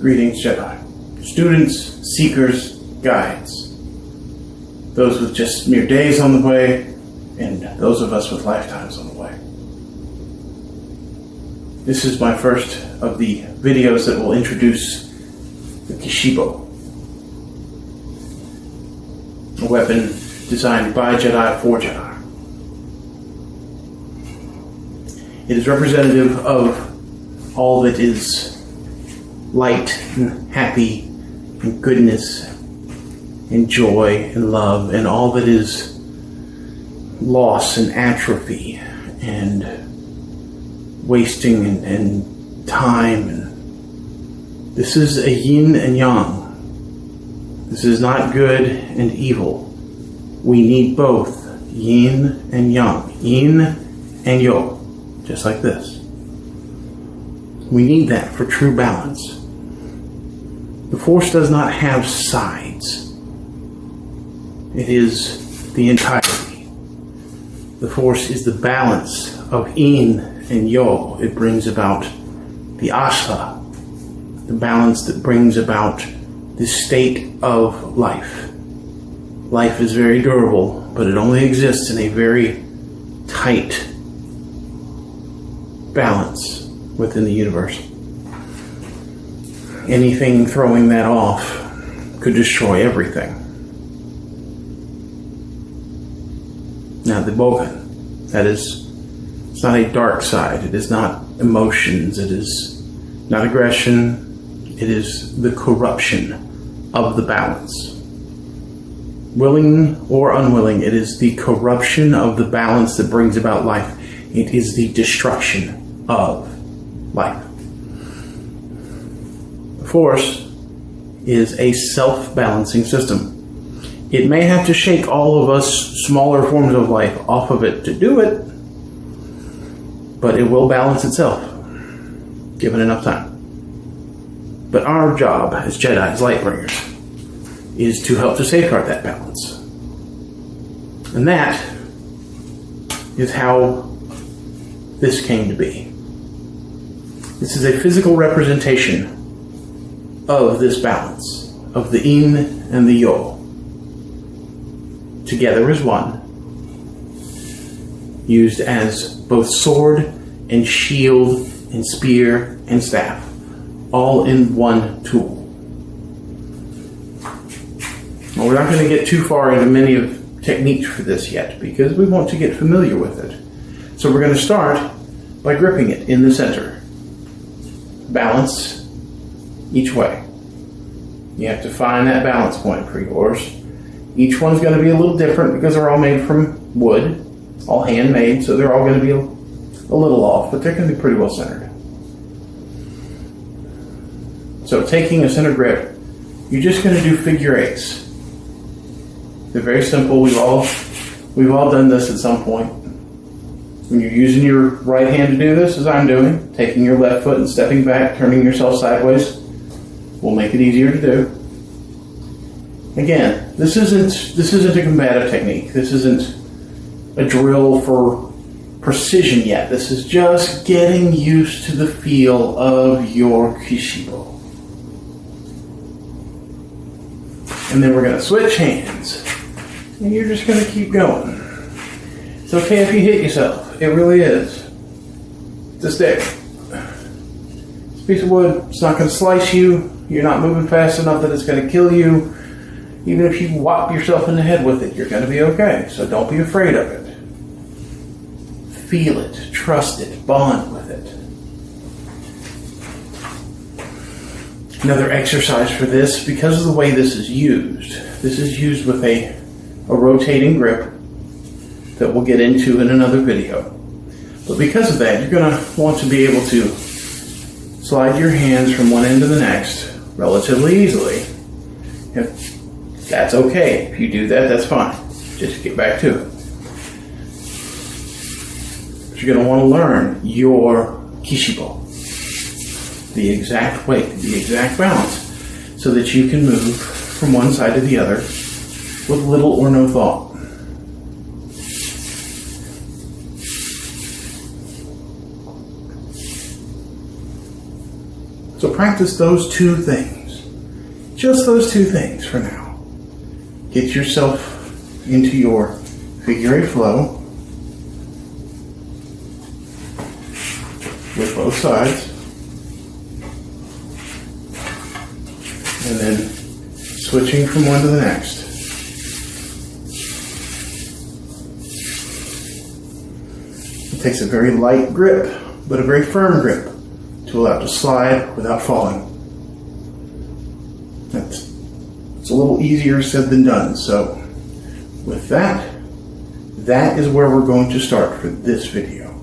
Greetings, Jedi. Students, seekers, guides. Those with just mere days on the way, and those of us with lifetimes on the way. This is my first of the videos that will introduce the Kishibo, a weapon designed by Jedi for Jedi. It is representative of all that is light and happy and goodness and joy and love, and all that is loss and atrophy and wasting and time. And this is a yin and yang. This is not good and evil. We need both yin and yang, yin and yo, just like this. We need that for true balance. The Force does not have sides. It is the entirety. The Force is the balance of yin and yo. It brings about the asa, the balance that brings about the state of life. Life is very durable, but it only exists in a very tight balance within the universe. Anything throwing that off could destroy everything. Now the Bogan, it's not a dark side. It is not emotions. It is not aggression. It is the corruption of the balance. Willing or unwilling, it is the corruption of the balance that brings about life. It is the destruction of life. The Force is a self-balancing system. It may have to shake all of us smaller forms of life off of it to do it, but it will balance itself, given enough time. But our job as Jedi, as Lightbringers, is to help to safeguard that balance. And that is how this came to be. This is a physical representation of this balance, of the yin and the yo, together as one, used as both sword and shield and spear and staff, all in one tool. Well, we're not going to get too far into many of techniques for this yet, because we want to get familiar with it. So we're going to start by gripping it in the center. Balance each way. You have to find that balance point for yours. Each one's going to be a little different because they're all made from wood, all handmade, so they're all going to be a little off, but they're going to be pretty well centered. So taking a center grip, you're just going to do figure eights. They're very simple. We've all done this at some point. When you're using your right hand to do this, as I'm doing, taking your left foot and stepping back, turning yourself sideways, will make it easier to do. Again, this isn't a combative technique. This isn't a drill for precision yet. This is just getting used to the feel of your Kishibo. And then we're going to switch hands. And you're just going to keep going. It's okay if you hit yourself. It really is. It's a stick. It's a piece of wood. It's not going to slice you. You're not moving fast enough that it's going to kill you. Even if you whop yourself in the head with it, you're going to be okay. So don't be afraid of it. Feel it. Trust it. Bond with it. Another exercise for this, because of the way this is used with a rotating grip that we'll get into in another video. But because of that, you're going to want to be able to slide your hands from one end to the next relatively easily. If that's okay. If you do that, that's fine. Just get back to it. But you're going to want to learn your Kishibo, the exact weight, the exact balance, so that you can move from one side to the other with little or no thought. So So practice those two things. Just those two things for now. Get yourself into your figure eight flow with both sides. And then switching from one to the next. It takes a very light grip, but a very firm grip to allow it to slide without falling. It's a little easier said than done. So with that is where we're going to start for this video.